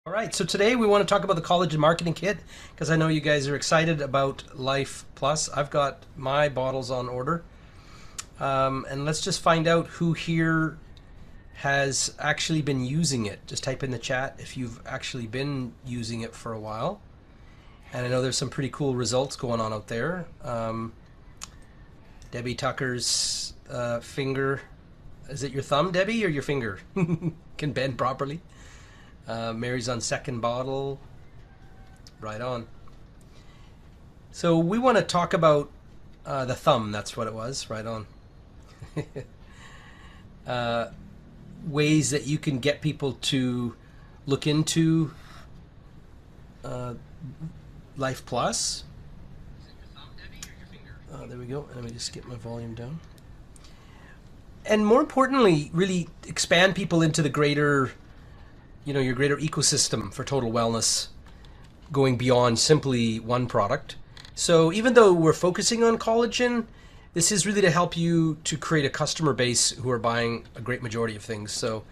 All right, so today we want to talk about the Collagen Marketing Kit because I know you guys are excited about Life Plus. I've got my bottles on order. And let's just find out who here has actually been using it. Just type in the chat if you've actually been using it for a while. And I know there's some pretty cool results going on out there. Debbie Tucker's finger. Is it your thumb, Debbie, or your finger? Can bend properly. Mary's on second bottle. Right on. So we want to talk about the thumb. That's what it was. Right on. Ways that you can get people to look into Life Plus. There we go. Let me just get my volume down. And more importantly, really expand people into the greater, your greater ecosystem for total wellness, going beyond simply one product. So even though we're focusing on collagen, this is really to help you to create a customer base who are buying a great majority of things. So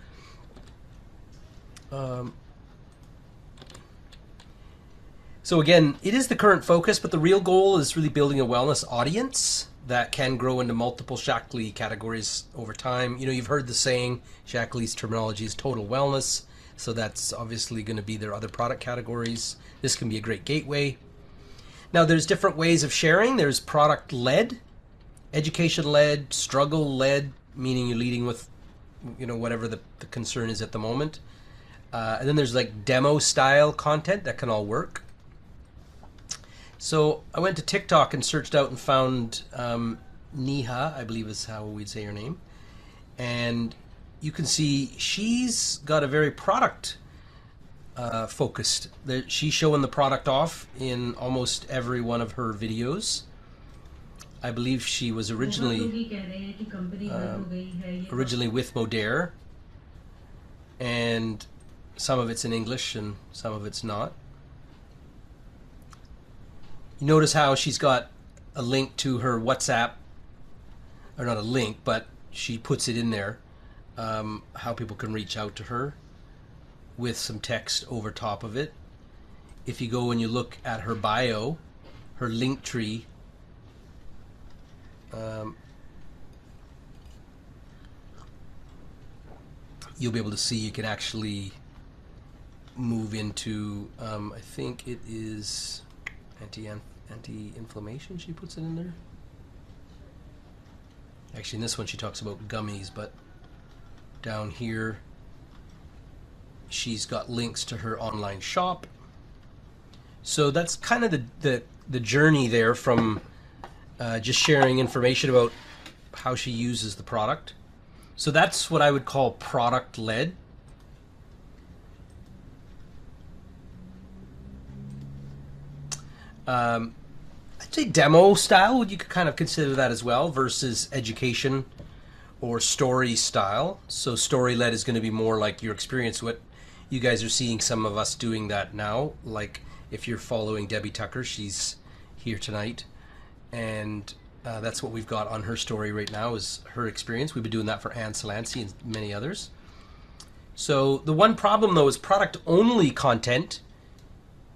again, it is the current focus, but the real goal is really building a wellness audience that can grow into multiple Shaklee categories over time. You've heard the saying, Shaklee's terminology is total wellness. So that's obviously going to be their other product categories. This can be a great gateway. Now there's different ways of sharing. There's product-led, education-led, struggle-led, meaning you're leading with, whatever the concern is at the moment. And then there's like demo-style content that can all work. So I went to TikTok and searched out and found Neha, I believe is how we'd say her name. And you can see she's got a very product focused. She's showing the product off in almost every one of her videos. I believe she was originally with Modere, and some of it's in English and some of it's not. You notice how she's got a link to her WhatsApp, or not a link, but she puts it in there. How people can reach out to her with some text over top of it. If you go and you look at her bio, her link tree, you'll be able to see you can actually move into, I think it is anti-inflammation, she puts it in there. Actually, in this one she talks about gummies, but down here she's got links to her online shop. So that's kind of the journey there from just sharing information about how she uses the product. So that's what I would call product-led. I'd say demo style, you could kind of consider that as well, versus education or story style. So story-led is going to be more like your experience. What you guys are seeing some of us doing that now. Like if you're following Debbie Tucker, she's here tonight. And that's what we've got on her story right now is her experience. We've been doing that for Anne Salancy and many others. So the one problem though is product-only content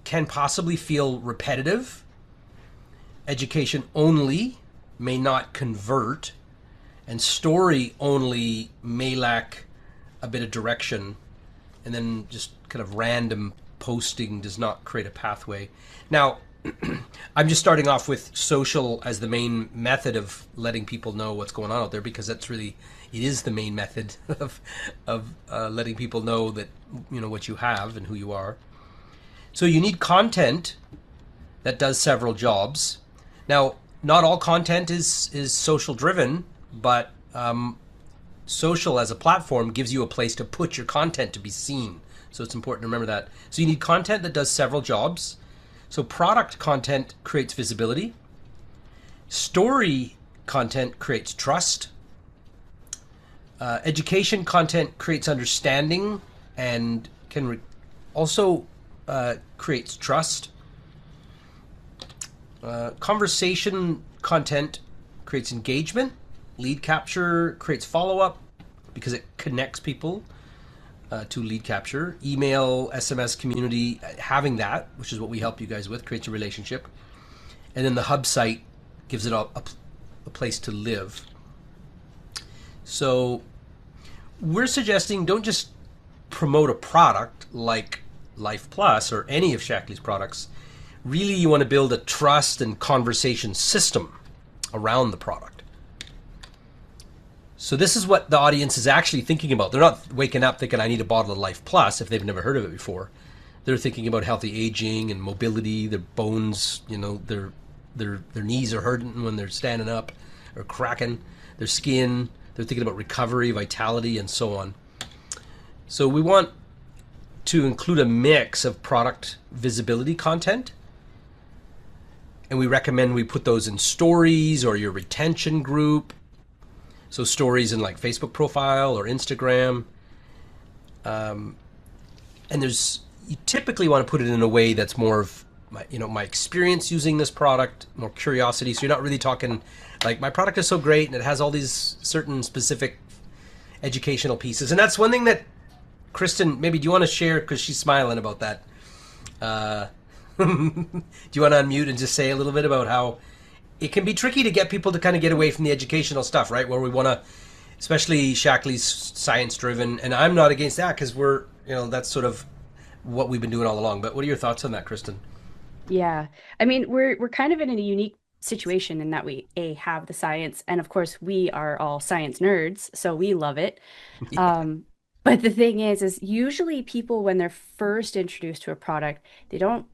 can possibly feel repetitive. Education only may not convert, and story only may lack a bit of direction, and then just kind of random posting does not create a pathway. Now, I'm just starting off with social as the main method of letting people know what's going on out there, because that's really, it is the main method of letting people know that, what you have and who you are. So you need content that does several jobs. Now, not all content is social driven, but social as a platform gives you a place to put your content to be seen. So it's important to remember that. So you need content that does several jobs. So product content creates visibility. Story content creates trust. Education content creates understanding and can also creates trust. Conversation content creates engagement. Lead capture creates follow-up because it connects people. to lead capture. Email, SMS community, having that, which is what we help you guys with, creates a relationship. And then the hub site gives it a place to live. So we're suggesting don't just promote a product like Life Plus or any of Shackley's products. Really, you want to build a trust and conversation system around the product. So this is what the audience is actually thinking about. They're not waking up thinking, I need a bottle of Life Plus if they've never heard of it before. They're thinking about healthy aging and mobility, their bones, their knees are hurting when they're standing up or cracking, their skin. They're thinking about recovery, vitality, and so on. So we want to include a mix of product visibility content. And we recommend we put those in stories or your retention group. So stories in like Facebook profile or Instagram. And you typically want to put it in a way that's more of my experience using this product, more curiosity. So you're not really talking like my product is so great and it has all these certain specific educational pieces. And that's one thing that Kristen, maybe do you want to share, because she's smiling about that. Do you want to unmute and just say a little bit about how it can be tricky to get people to kind of get away from the educational stuff, right? Where we want to, especially Shackley's science driven, and I'm not against that because we're, that's sort of what we've been doing all along. But what are your thoughts on that, Kristen? Yeah. I mean, we're kind of in a unique situation in that we have the science, and of course we are all science nerds, so we love it. Yeah. Um, but the thing is usually people when they're first introduced to a product, they don't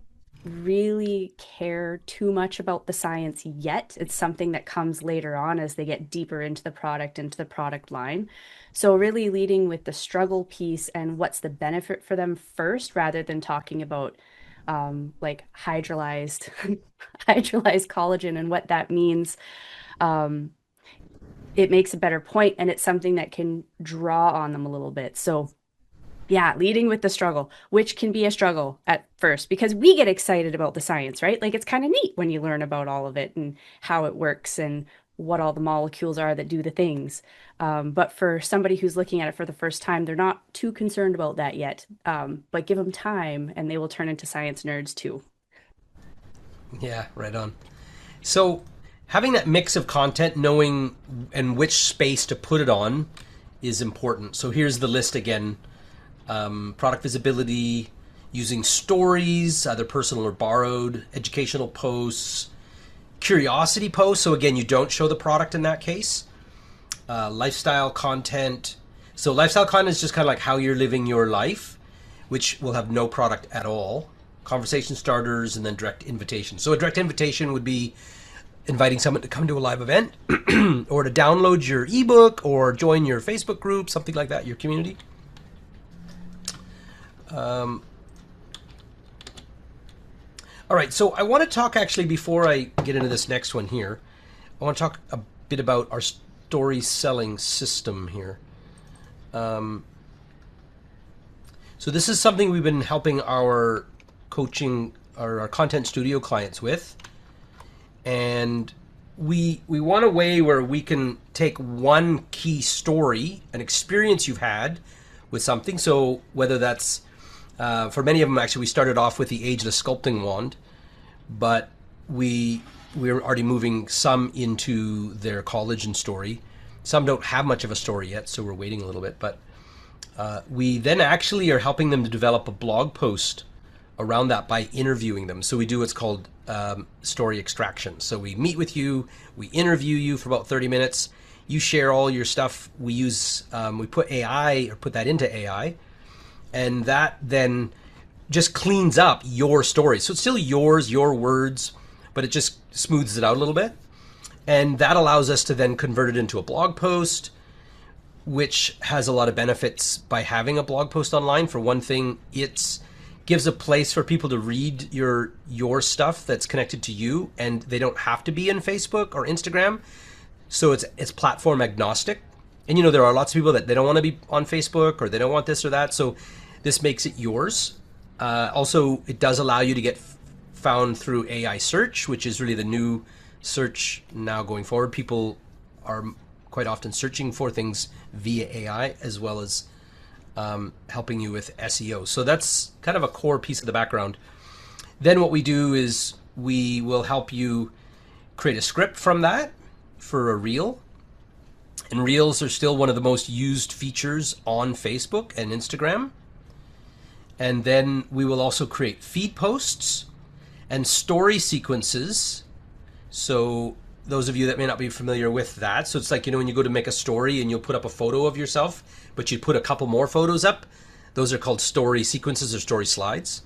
really care too much about the science yet. It's something that comes later on as they get deeper into the product line. So really leading with the struggle piece and what's the benefit for them first, rather than talking about like hydrolyzed hydrolyzed collagen and what that means. Um, it makes a better point and it's something that can draw on them a little bit. So yeah, leading with the struggle, which can be a struggle at first because we get excited about the science, right? Like it's kind of neat when you learn about all of it and how it works and what all the molecules are that do the things. But for somebody who's looking at it for the first time, they're not too concerned about that yet. But give them time and they will turn into science nerds too. Yeah, right on. So having that mix of content, knowing and which space to put it on is important. So here's the list again. Product visibility, using stories, either personal or borrowed, educational posts, curiosity posts. So again, you don't show the product in that case. Lifestyle content. So lifestyle content is just kind of like how you're living your life, which will have no product at all. Conversation starters, and then direct invitation. So a direct invitation would be inviting someone to come to a live event or to download your ebook or join your Facebook group, something like that, your community. All right, so I want to talk actually before I get into this next one here. I want to talk a bit about our story selling system here. So this is something we've been helping our coaching or our content studio clients with. And we want a way where we can take one key story, an experience you've had with something. So whether that's for many of them, actually, we started off with the ageless sculpting wand, but we're already moving some into their collagen story. Some don't have much of a story yet, so we're waiting a little bit. But we then actually are helping them to develop a blog post around that by interviewing them. So we do what's called story extraction. So we meet with you, we interview you for about 30 minutes. You share all your stuff. We use we put AI or put that into AI. And that then just cleans up your story. So it's still yours, your words, but it just smooths it out a little bit. And that allows us to then convert it into a blog post, which has a lot of benefits by having a blog post online. For one thing, it gives a place for people to read your stuff that's connected to you, and they don't have to be in Facebook or Instagram. So it's platform agnostic. And there are lots of people that they don't want to be on Facebook or they don't want this or that. So this makes it yours. Also, it does allow you to get found through AI search, which is really the new search now going forward. People are quite often searching for things via AI as well as helping you with SEO. So that's kind of a core piece of the background. Then what we do is we will help you create a script from that for a reel. And reels are still one of the most used features on Facebook and Instagram. And then we will also create feed posts and story sequences. So those of you that may not be familiar with that, so it's like, you know, when you go to make a story and you'll put up a photo of yourself, but you put a couple more photos up, those are called story sequences or story slides.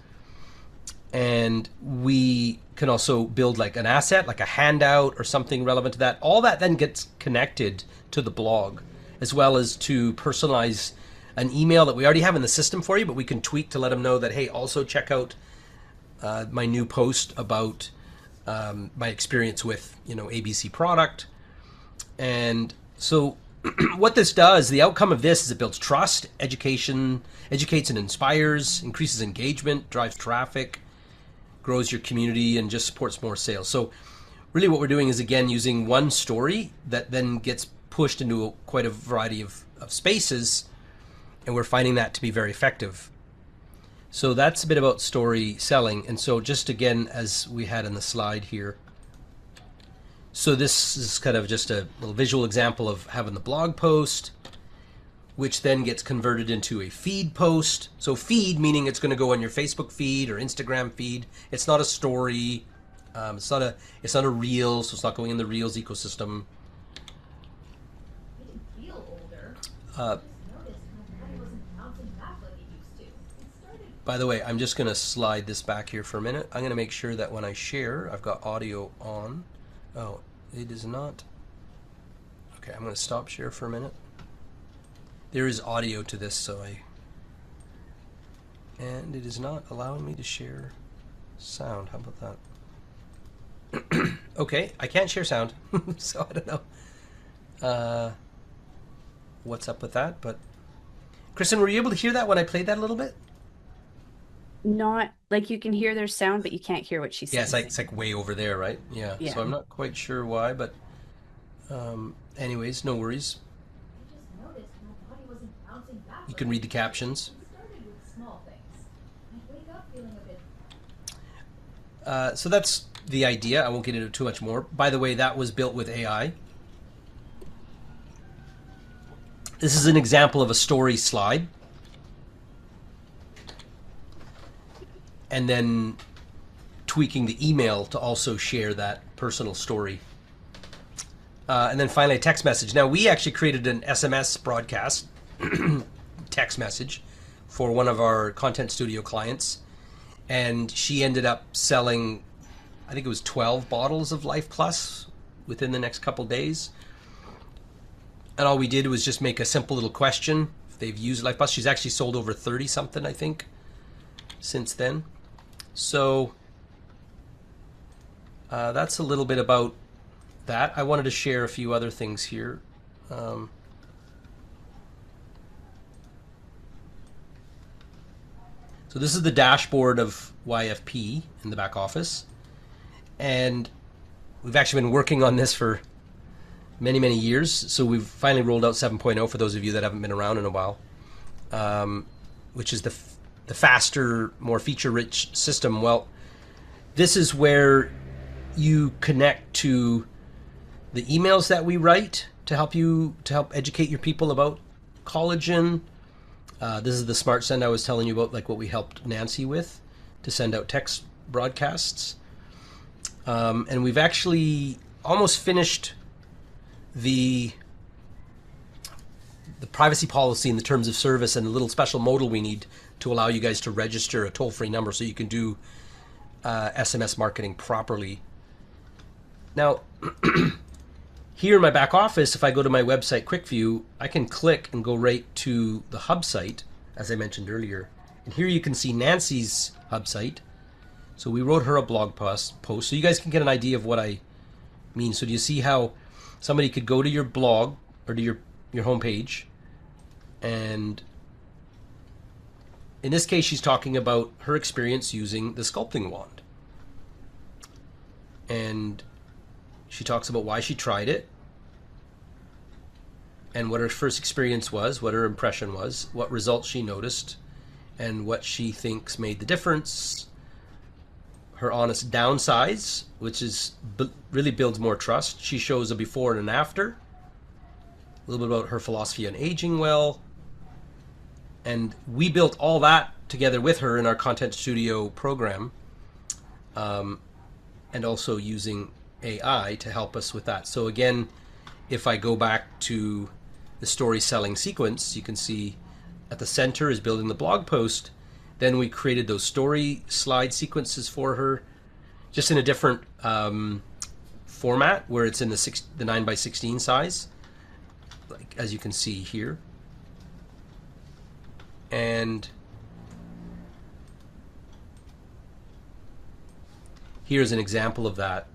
And we can also build like an asset, like a handout or something relevant to that. All that then gets connected to the blog, as well as to personalize an email that we already have in the system for you, but we can tweak to let them know that, hey, also check out my new post about my experience with, you know, ABC product. And so what this does, the outcome of this is it builds trust, educates and inspires, increases engagement, drives traffic, grows your community, and just supports more sales. So really what we're doing is, again, using one story that then gets pushed into quite a variety of spaces, and we're finding that to be very effective. So that's a bit about story selling. And so just again, as we had in the slide here, so this is kind of just a little visual example of having the blog post, which then gets converted into a feed post. So feed meaning it's going to go on your Facebook feed or Instagram feed. It's not a story. It's not a reel, so it's not going in the Reels ecosystem. By the way, I'm just going to slide this back here for a minute. I'm going to make sure that when I share, I've got audio on. Oh, it is not. Okay, I'm going to stop share for a minute. There is audio to this, and it is not allowing me to share sound. How about that? Okay, I can't share sound, so I don't know what's up with that. But Kristen, were you able to hear that when I played that a little bit? Not like you can hear their sound, but you can't hear what she's Yeah, saying. it's like way over there, right? Yeah. Yeah. So I'm not quite sure why, but anyways, no worries. You can read the captions. So that's the idea. I won't get into too much more. By the way, that was built with AI. This is an example of a story slide. And then tweaking the email to also share that personal story. And then finally, a text message. Now, we actually created an SMS broadcast text message for one of our content studio clients. And she ended up selling, I think it was 12 bottles of Life Plus within the next couple days. And all we did was just make a simple little question. If they've used Life Plus, she's actually sold over 30 something, I think, since then. So that's a little bit about that. I wanted to share a few other things here. So this is the dashboard of YFP in the back office. And we've actually been working on this for many, many years. So we've finally rolled out 7.0 for those of you that haven't been around in a while, which is the faster, more feature-rich system. Well, this is where you connect to the emails that we write to help educate your people about Collagen. This is the smart send I was telling you about, like what we helped Nancy with to send out text broadcasts. And we've actually almost finished the privacy policy and the terms of service and the little special modal we need to allow you guys to register a toll-free number so you can do SMS marketing properly. Now, here in my back office, if I go to my website quick view, I can click and go right to the hub site, as I mentioned earlier. And here you can see Nancy's hub site. So we wrote her a blog post so you guys can get an idea of what I mean. So do you see how somebody could go to your blog or to your homepage, and in this case, she's talking about her experience using the sculpting wand. And she talks about why she tried it. and what her first experience was, what her impression was, what results she noticed, and what she thinks made the difference. Her honest downsides, which is really builds more trust. She shows a before and an after. A little bit about her philosophy on aging well. And we built all that together with her in our Content Studio program, and also using AI to help us with that. So again, if I go back to the story selling sequence, you can see at the center is building the blog post. Then we created those story slide sequences for her, just in a different format where it's in the 9x16 size, like as you can see here. And here's an example of that.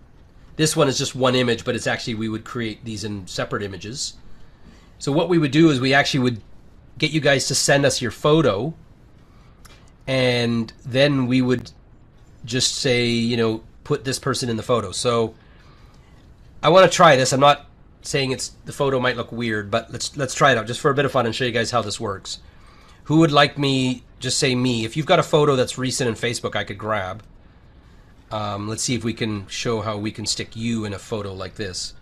This one is just one image, but it's actually, we would create these in separate images. So what we would do is we actually would get you guys to send us your photo, and then we would just say, you know, put this person in the photo. So I want to try this. I'm not saying the photo might look weird, but let's try it out just for a bit of fun and show you guys how this works. Who would like me, just say me. If you've got a photo that's recent in Facebook, I could grab. Let's see if we can show how we can stick you in a photo like this.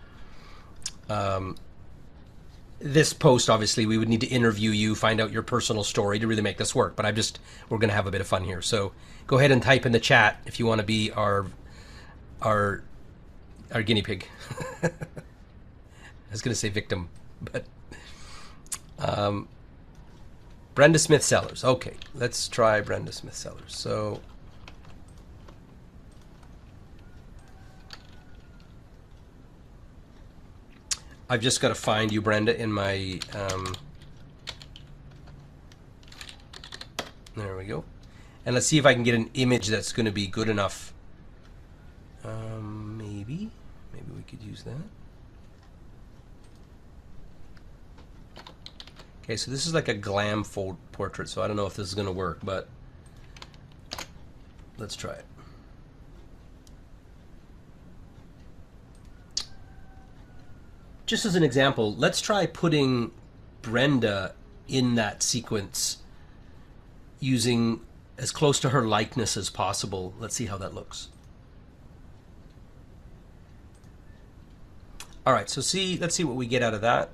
This post, obviously, we would need to interview you, find out your personal story to really make this work. But we're going to have a bit of fun here. So go ahead and type in the chat if you want to be our guinea pig. I was going to say victim, but Brenda Smith Sellers. Okay, let's try Brenda Smith Sellers. So I've just got to find you, Brenda, in my there we go. And let's see if I can get an image that's going to be good enough. Maybe we could use that. Okay, so this is like a glam portrait, so I don't know if this is going to work, but let's try it. Just as an example, let's try putting Brenda in that sequence using as close to her likeness as possible. Let's see how that looks. All right, so let's see what we get out of that.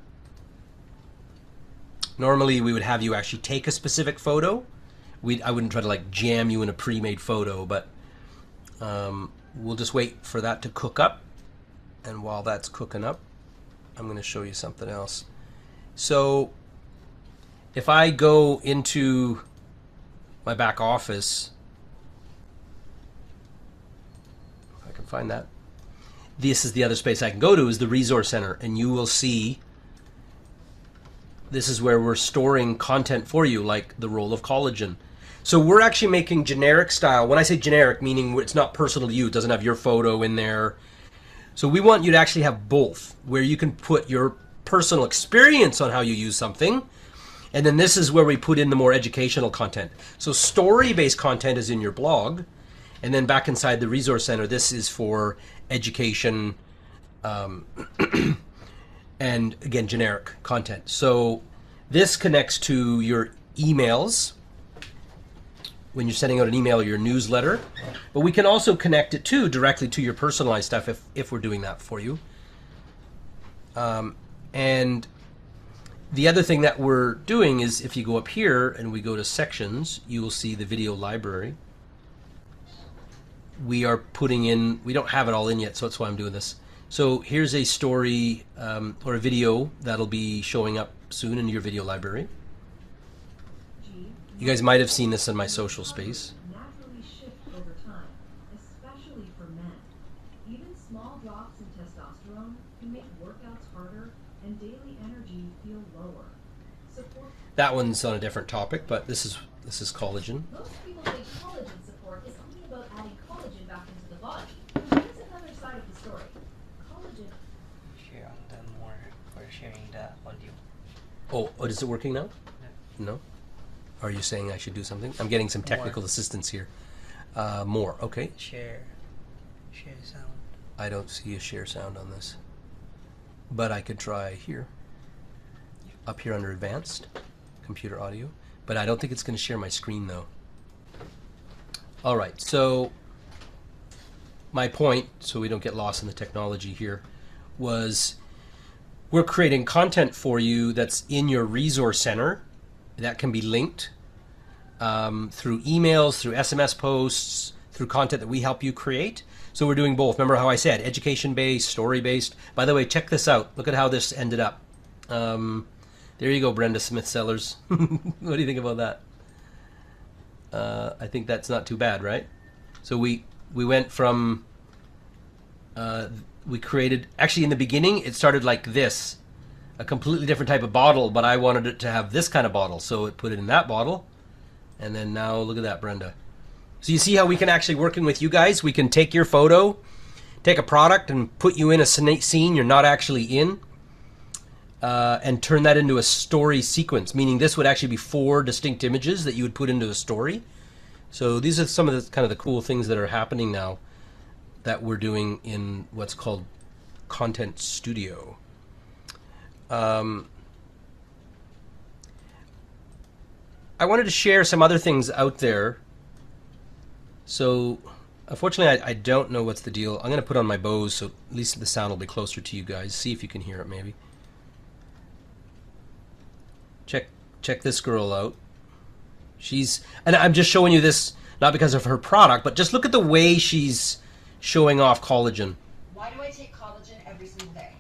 Normally we would have you actually take a specific photo. I wouldn't try to like jam you in a pre-made photo, but we'll just wait for that to cook up. And while that's cooking up, I'm going to show you something else. So if I go into my back office, if I can find that, this is the other space I can go to, is the resource center, and you will see this is where we're storing content for you, like the role of collagen. So we're actually making generic style. When I say generic, meaning it's not personal to you, it doesn't have your photo in there. So we want you to actually have both, where you can put your personal experience on how you use something, and then this is where we put in the more educational content. So story-based content is in your blog, and then back inside the resource center, this is for education, and again, generic content. So this connects to your emails when you're sending out an email or your newsletter, but we can also connect it directly to your personalized stuff if we're doing that for you. And the other thing that we're doing is, if you go up here and we go to sections, you will see the video library. We are putting in, we don't have it all in yet, so that's why I'm doing this. So here's a story or a video that'll be showing up soon in your video library. You guys might have seen this in my social space. Naturally shift over time, especially for men. Even small drops in testosterone can make workouts harder and daily energy feel lower. That one's on a different topic, but this is collagen. Most people think collagen support is only about adding collagen back into the body. Here's another side of the story. Collagen. Share on the more for sharing the audio. Oh, is it working now? No? Are you saying I should do something? I'm getting some technical assistance here. More, okay. Share sound. I don't see a share sound on this, but I could try here. up here under advanced computer audio, but I don't think it's going to share my screen though. All right, so my point, so we don't get lost in the technology here, was we're creating content for you that's in your resource center that can be linked through emails, through SMS posts, through content that we help you create. So we're doing both. Remember how I said education-based, story-based. By the way, check this out. Look at how this ended up. There you go, Brenda Smith Sellers. What do you think about that? I think that's not too bad, right? So we went from, we created, actually in the beginning, it started like this, a completely different type of bottle, but I wanted it to have this kind of bottle. So it put it in that bottle. And then now look at that, Brenda. So you see how we can actually, working with you guys, we can take your photo, take a product and put you in a scene you're not actually in, and turn that into a story sequence, meaning this would actually be 4 distinct images that you would put into a story. So these are some of the kind of the cool things that are happening now that we're doing in what's called Content Studio. I wanted to share some other things out there. So unfortunately, I don't know what's the deal. I'm going to put on my Bose so at least the sound will be closer to you guys. See if you can hear it maybe. Check this girl out. And I'm just showing you this not because of her product, but just look at the way she's showing off collagen. Why do I take collagen every single day?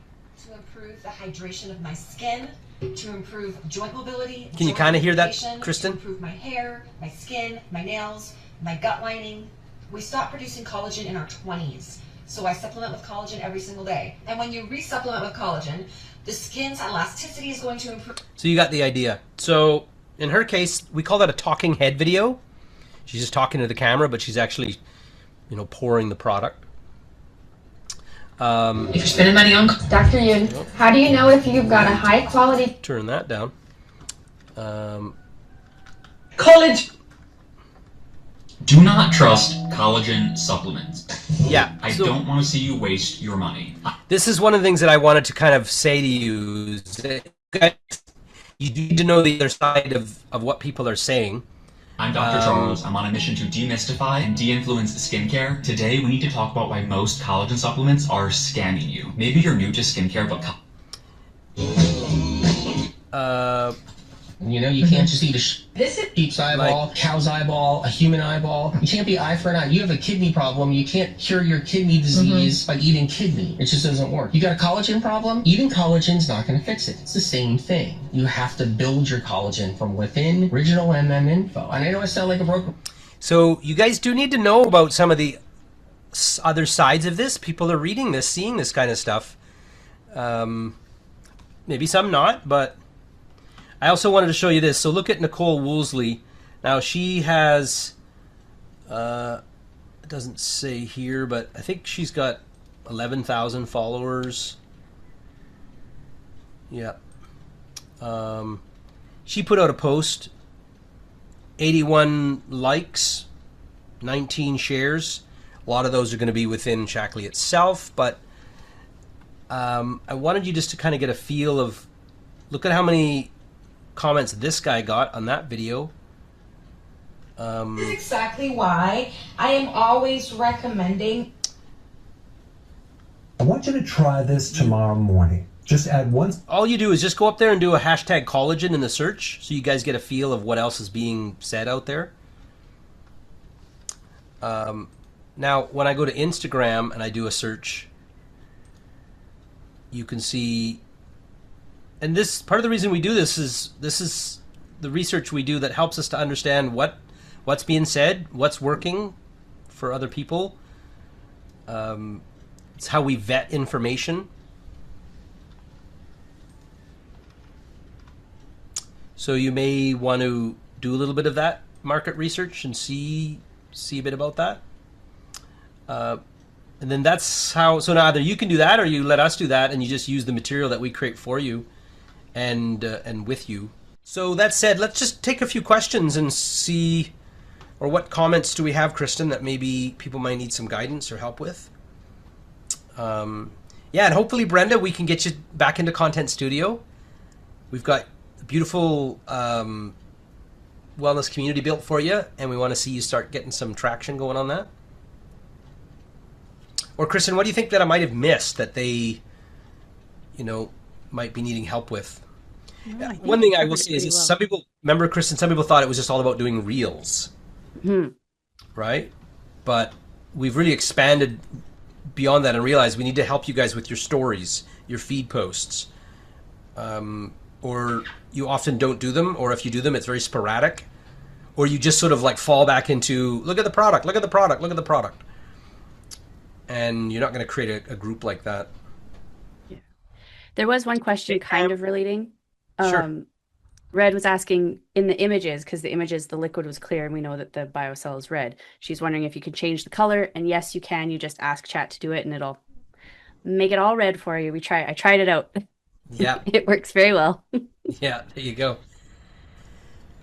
To improve the hydration of my skin, to improve joint mobility. Can you kind of hear that, Kristen? To improve my hair, my skin, my nails, my gut lining. We stop producing collagen in our 20s, so I supplement with collagen every single day. And when you re-supplement with collagen, the skin's elasticity is going to improve. So you got the idea. So in her case, we call that a talking head video. She's just talking to the camera, but she's actually, pouring the product. If you're spending money on Dr. Yoon, how do you know if you've got a high quality? Turn that down. college, do not trust collagen supplements. Yeah. I don't want to see you waste your money. This is one of the things that I wanted to kind of say to you. Is that you need to know the other side of what people are saying. I'm Dr. Charles. I'm on a mission to demystify and de-influence skincare. Today, we need to talk about why most collagen supplements are scamming you. Maybe you're new to skincare, but you can't just eat a sheep's eyeball, cow's eyeball, a human eyeball. You can't be eye for an eye. You have a kidney problem. You can't cure your kidney disease by eating kidney. It just doesn't work. You got a collagen problem? Eating collagen's not going to fix it. It's the same thing. You have to build your collagen from within. Original MM info. And I know I sound like a broken. So you guys do need to know about some of the other sides of this. People are reading this, seeing this kind of stuff. Maybe some not, but I also wanted to show you this. So look at Nicole Woolsey. Now she has, it doesn't say here, but I think she's got 11,000 followers. Yeah. She put out a post, 81 likes, 19 shares. A lot of those are going to be within Shaklee itself, but I wanted you just to kind of get a feel of, look at how many comments this guy got on that video. This is exactly why I am always recommending. I want you to try this tomorrow morning. Just add one. All you do is just go up there and do a hashtag collagen in the search so you guys get a feel of what else is being said out there. Now, when I go to Instagram and I do a search, you can see, and this part of the reason we do this is the research we do that helps us to understand what's being said, what's working for other people. It's how we vet information. So you may want to do a little bit of that market research and see a bit about that. And then that's how, so now either you can do that or you let us do that and you just use the material that we create for you and with you. So that said, let's just take a few questions and see, or what comments do we have, Kristen, that maybe people might need some guidance or help with? Yeah, and hopefully, Brenda, we can get you back into Content Studio we've got a beautiful wellness community built for you, and we want to see you start getting some traction going on that. Or Kristen, what do you think that I might have missed that they, might be needing help with? No, I think One thing you I will covered it say is pretty this, well. some people, remember Kristen, some people thought it was just all about doing reels, right? But we've really expanded beyond that and realized we need to help you guys with your stories, your feed posts. Or you often don't do them, or if you do them, it's very sporadic. Or you just sort of like fall back into, look at the product, look at the product, look at the product. And you're not going to create a group like that. There was one question kind of relating. Sure. Red was asking in the images, because the images, the liquid was clear, and we know that the BioCell is red. She's wondering if you could change the color, and yes, you can. You just ask chat to do it, and it'll make it all red for you. I tried it out. Yeah. It works very well. Yeah, there you go.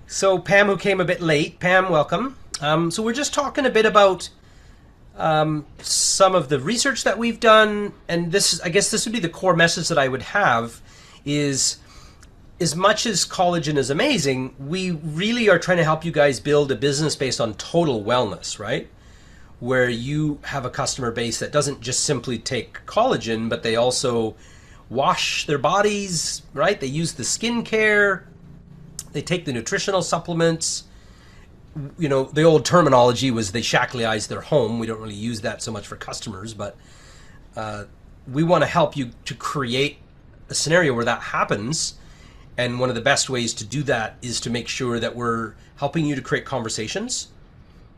So Pam, who came a bit late, Pam, welcome. So we're just talking a bit about some of the research that we've done, and I guess this would be the core message that I would have is, as much as collagen is amazing, we really are trying to help you guys build a business based on total wellness, right? Where you have a customer base that doesn't just simply take collagen, but they also wash their bodies, right? They use the skincare, they take the nutritional supplements. The old terminology was they shackleize their home. We don't really use that so much for customers, but we want to help you to create a scenario where that happens. And one of the best ways to do that is to make sure that we're helping you to create conversations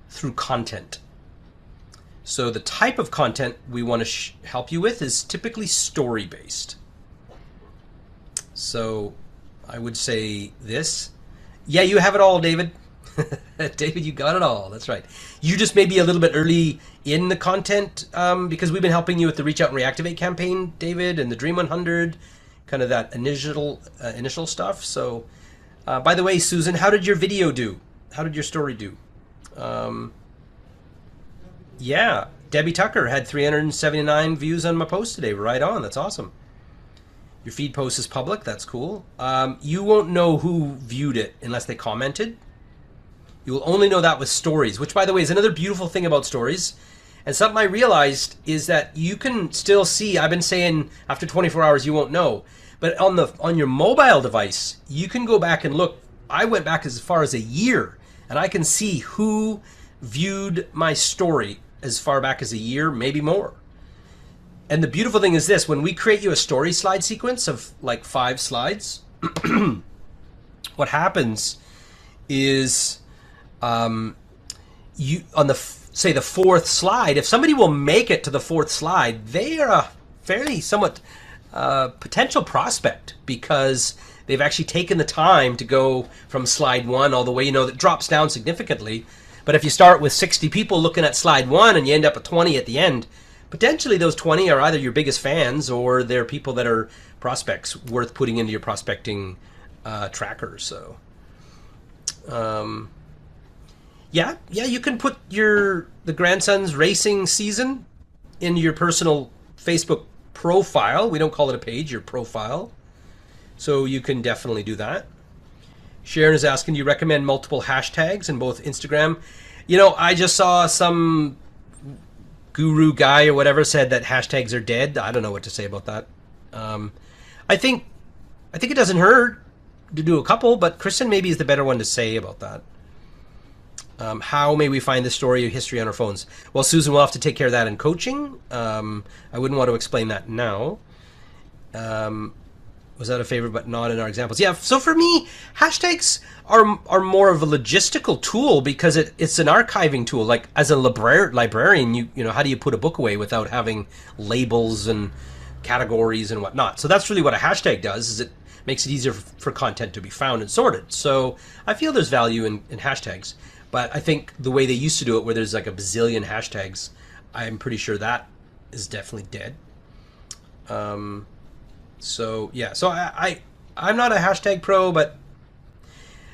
through content. So the type of content we want to help you with is typically story-based. So I would say this. Yeah, you have it all, David. David, you got it all. That's right. You just may be a little bit early in the content because we've been helping you with the Reach Out and Reactivate campaign, David, and the Dream 100, kind of that initial stuff. So, by the way, Susan, how did your video do? How did your story do? Yeah, Debbie Tucker had 379 views on my post today. Right on. That's awesome. Your feed post is public. That's cool. You won't know who viewed it unless they commented. You will only know that with stories, which, by the way, is another beautiful thing about stories. And something I realized is that you can still see, I've been saying after 24 hours you won't know, but on your mobile device, you can go back and look. I went back as far as a year, and I can see who viewed my story as far back as a year, maybe more. And the beautiful thing is this, when we create you a story slide sequence of like 5 slides, what happens is you on the say the 4th slide, if somebody will make it to the 4th slide, they are a fairly somewhat potential prospect because they've actually taken the time to go from slide 1 all the way. That drops down significantly. But if you start with 60 people looking at slide 1 and you end up at 20 at the end, potentially those 20 are either your biggest fans or they're people that are prospects worth putting into your prospecting tracker. So yeah, you can put the grandson's racing season in your personal Facebook profile. We don't call it a page, your profile. So you can definitely do that. Sharon is asking, do you recommend multiple hashtags in both Instagram? I just saw some guru guy or whatever said that hashtags are dead. I don't know what to say about that. I think it doesn't hurt to do a couple, but Kristen maybe is the better one to say about that. How may we find the story or history on our phones? Well, Susan will have to take care of that in coaching. I wouldn't want to explain that now. Was that a favor, but not in our examples? Yeah, so for me, hashtags are more of a logistical tool because it's an archiving tool. Like as a librarian, you know, how do you put a book away without having labels and categories and whatnot? So that's really what a hashtag does, is it makes it easier for content to be found and sorted. So I feel there's value in hashtags. But I think the way they used to do it, where there's like a bazillion hashtags, I'm pretty sure that is definitely dead. So yeah, so I'm not a hashtag pro, but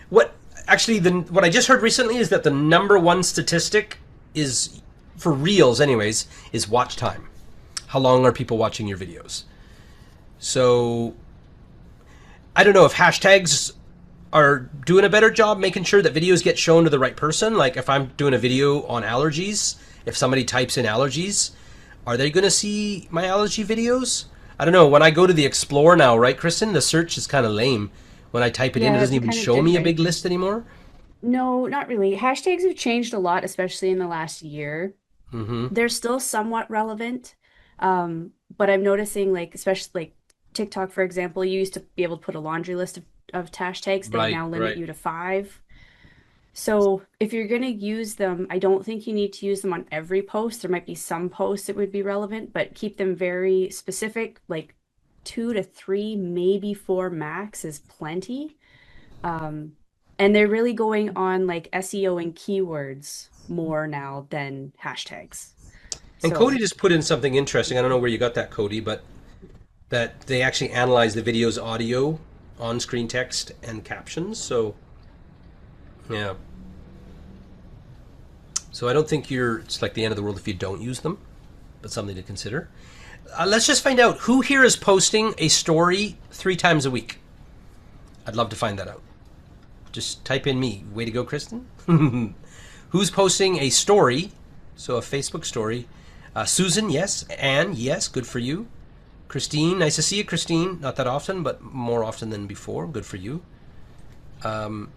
what I just heard recently is that the #1 statistic is, for reels anyways, is watch time. How long are people watching your videos? So I don't know if hashtags are doing a better job making sure that videos get shown to the right person. Like if I'm doing a video on allergies, if somebody types in allergies, are they going to see my allergy videos? I don't know. When I go to the Explore now, right, Kristen, the search is kind of lame. When I type it in, it Yeah, doesn't it's even kind of show me a different. big list anymore. No, not really. Hashtags have changed a lot, especially in the last year. Mm-hmm. They're still somewhat relevant. But I'm noticing like especially like TikTok, for example, you used to be able to put a laundry list of hashtags. They Right, now limit right. you to 5. So if you're gonna use them, I don't think you need to use them on every post. There might be some posts that would be relevant, but keep them very specific, like 2 to 3, maybe 4 max is plenty. Um, and they're really going on like SEO and keywords more now than hashtags. And Cody So just put in something interesting. I don't know where you got that, Cody, but that they actually analyze the video's audio, on-screen text, and captions. So, yeah. So I don't think it's like the end of the world if you don't use them, but something to consider. Let's just find out who here is posting a story 3 times a week. I'd love to find that out. Just type in me. Way to go, Kristen. Who's posting a story? So a Facebook story. Susan, yes. Anne, yes. Good for you. Christine, nice to see you, Christine. Not that often, but more often than before. Good for you. And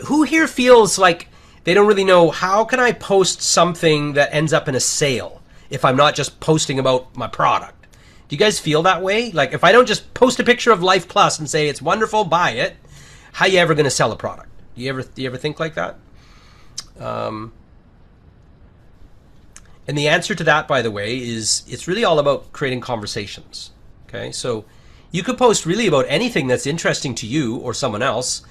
who here feels like they don't really know how can I post something that ends up in a sale if I'm not just posting about my product? Do you guys feel that way? Like if I don't just post a picture of Life Plus and say it's wonderful, buy it, how you ever going to sell a product? Do you ever think like that? And the answer to that, by the way, is it's really all about creating conversations. Okay, so you could post really about anything that's interesting to you or someone else.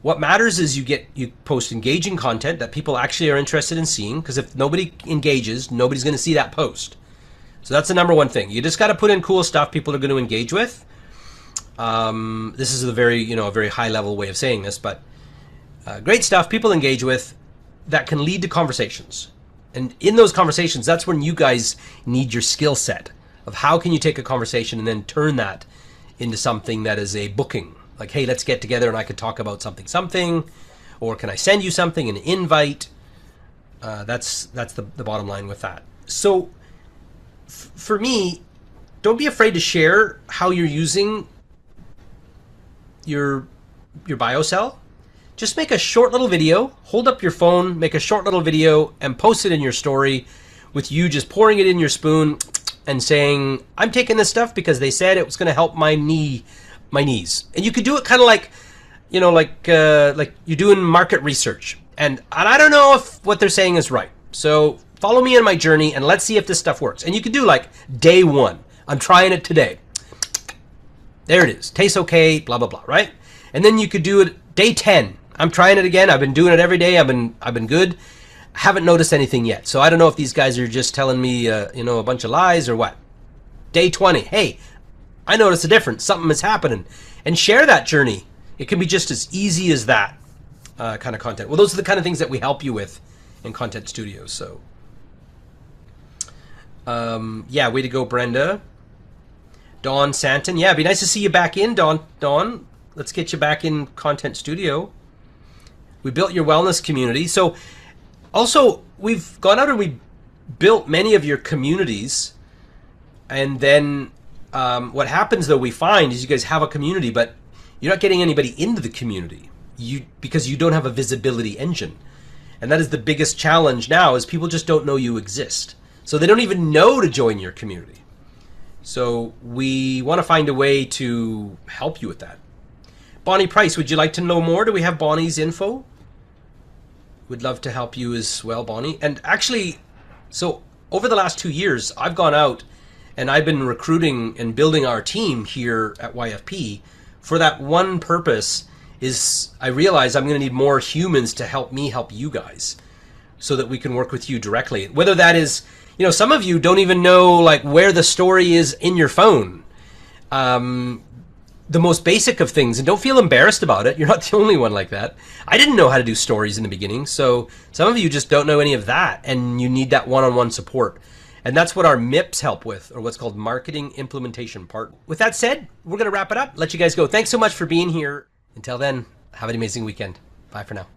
What matters is you post engaging content that people actually are interested in seeing, because if nobody engages, nobody's going to see that post. So that's the number one thing. You just got to put in cool stuff people are going to engage with. This is a very high level way of saying this, but great stuff people engage with that can lead to conversations. And in those conversations, that's when you guys need your skill set of how can you take a conversation and then turn that into something that is a booking. Like, hey, let's get together and I could talk about something, or can I send you something, an invite? That's the bottom line with that. So for me, don't be afraid to share how you're using your BioCell. Just make a short little video, hold up your phone, make a short little video and post it in your story with you just pouring it in your spoon and saying, I'm taking this stuff because they said it was going to help my knees. And you could do it kind of like, like you're doing market research. And I don't know if what they're saying is right. So follow me on my journey and let's see if this stuff works. And you could do like day 1. I'm trying it today. There it is. Tastes okay, blah, blah, blah, right? And then you could do it day 10. I'm trying it again. I've been doing it every day. I've been good. Haven't noticed anything yet. So I don't know if these guys are just telling me, a bunch of lies or what. Day 20. Hey, I noticed a difference. Something is happening. And share that journey. It can be just as easy as that kind of content. Well, those are the kind of things that we help you with in Content Studios. So, yeah, way to go, Brenda. Dawn Santon. Yeah, it'd be nice to see you back in, Dawn. Let's get you back in Content Studio. We built your wellness community. So also we've gone out and we built many of your communities. And then what happens though, we find is you guys have a community, but you're not getting anybody into the community because you don't have a visibility engine. And that is the biggest challenge now is people just don't know you exist. So they don't even know to join your community. So we want to find a way to help you with that. Bonnie Price, would you like to know more? Do we have Bonnie's info? Would love to help you as well, Bonnie. And actually, so over the last 2 years, I've gone out and I've been recruiting and building our team here at YFP for that one purpose is I realize I'm going to need more humans to help me help you guys so that we can work with you directly. Whether that is, some of you don't even know like where the story is in your phone. The most basic of things, and don't feel embarrassed about it. You're not the only one like that. I didn't know how to do stories in the beginning, so some of you just don't know any of that, and you need that one-on-one support. And that's what our MIPs help with, or what's called Marketing Implementation Part. With that said, we're going to wrap it up. Let you guys go. Thanks so much for being here. Until then, have an amazing weekend. Bye for now.